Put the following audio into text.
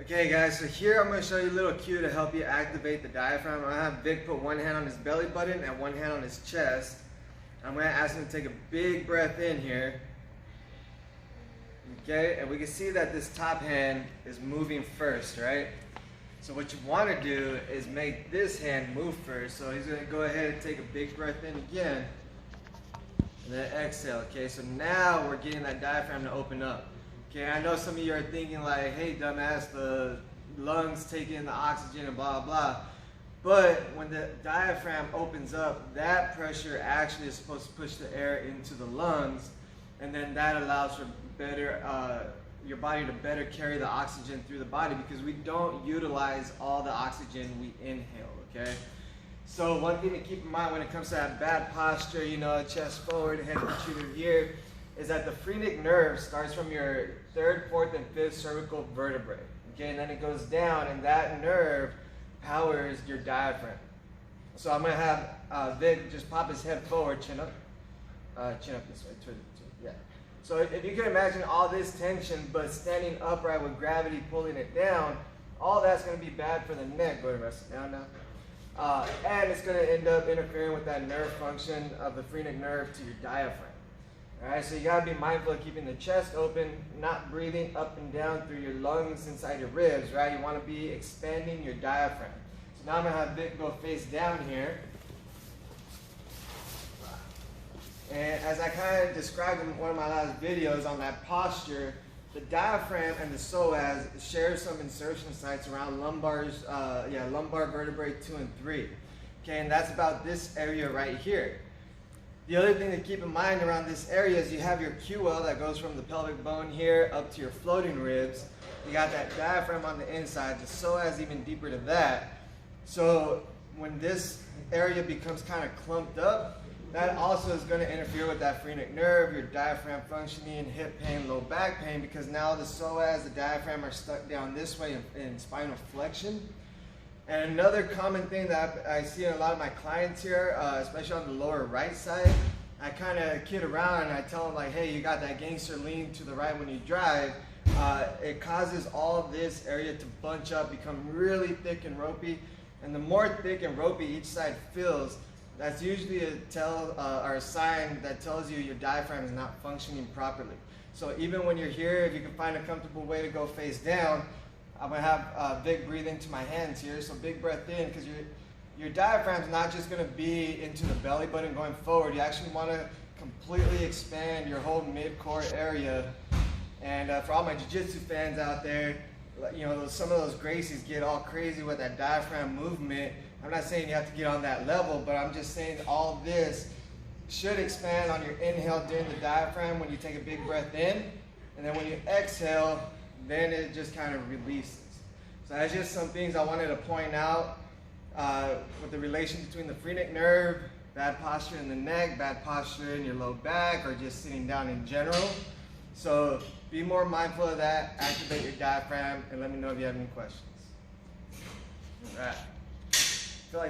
Okay guys, so here I'm going to show you a little cue to help you activate the diaphragm. I'm going to have Vic put one hand on his belly button and one hand on his chest. I'm going to ask him to take a big breath in here. Okay, and we can see that this top hand is moving first, right? So what you want to do is make this hand move first. So he's going to go ahead and take a big breath in again. And then exhale, okay? So now we're getting that diaphragm to open up. Okay, I know some of you are thinking like, hey dumbass, the lungs take in the oxygen and blah, blah. But when the diaphragm opens up, that pressure actually is supposed to push the air into the lungs, and then that allows for better, your body to better carry the oxygen through the body, because we don't utilize all the oxygen we inhale, okay? So one thing to keep in mind when it comes to that bad posture, you know, chest forward, head protruded here, is that the phrenic nerve starts from your 3rd, 4th, and 5th cervical vertebrae, okay? And then it goes down, and that nerve powers your diaphragm. So I'm going to have Vic just pop his head forward, chin up this way, yeah. So if you can imagine all this tension, but standing upright with gravity pulling it down, all that's going to be bad for the neck. Go ahead and rest it down now. And it's going to end up interfering with that nerve function of the phrenic nerve to your diaphragm. Alright, so you got to be mindful of keeping the chest open, not breathing up and down through your lungs inside your ribs, right? You want to be expanding your diaphragm. So now I'm going to have Vic go face down here. And as I kind of described in one of my last videos on that posture, the diaphragm and the psoas share some insertion sites around lumbar vertebrae 2 and 3. Okay, and that's about this area right here. The other thing to keep in mind around this area is you have your QL that goes from the pelvic bone here up to your floating ribs. You got that diaphragm on the inside, the psoas even deeper to that. So when this area becomes kind of clumped up, that also is going to interfere with that phrenic nerve, your diaphragm functioning, hip pain, low back pain, because now the psoas, the diaphragm are stuck down this way in spinal flexion. And another common thing that I see in a lot of my clients here, especially on the lower right side, I kind of kid around and I tell them like, hey, you got that gangster lean to the right when you drive. It causes all this area to bunch up, become really thick and ropey. And the more thick and ropey each side feels, that's usually a tell or a sign that tells you your diaphragm is not functioning properly. So even when you're here, if you can find a comfortable way to go face down, I'm going to have Vic breathe into my hands here. So big breath in, because your diaphragm is not just going to be into the belly button going forward. You actually want to completely expand your whole mid-core area. And for all my jiu-jitsu fans out there, you know, some of those Gracies get all crazy with that diaphragm movement. I'm not saying you have to get on that level, but I'm just saying all this should expand on your inhale during the diaphragm when you take a big breath in. And then when you exhale, then it just kind of releases. So that's just some things I wanted to point out with the relation between the phrenic nerve, bad posture in the neck, bad posture in your low back, or just sitting down in general. So be more mindful of that, activate your diaphragm, and let me know if you have any questions. All right. I feel like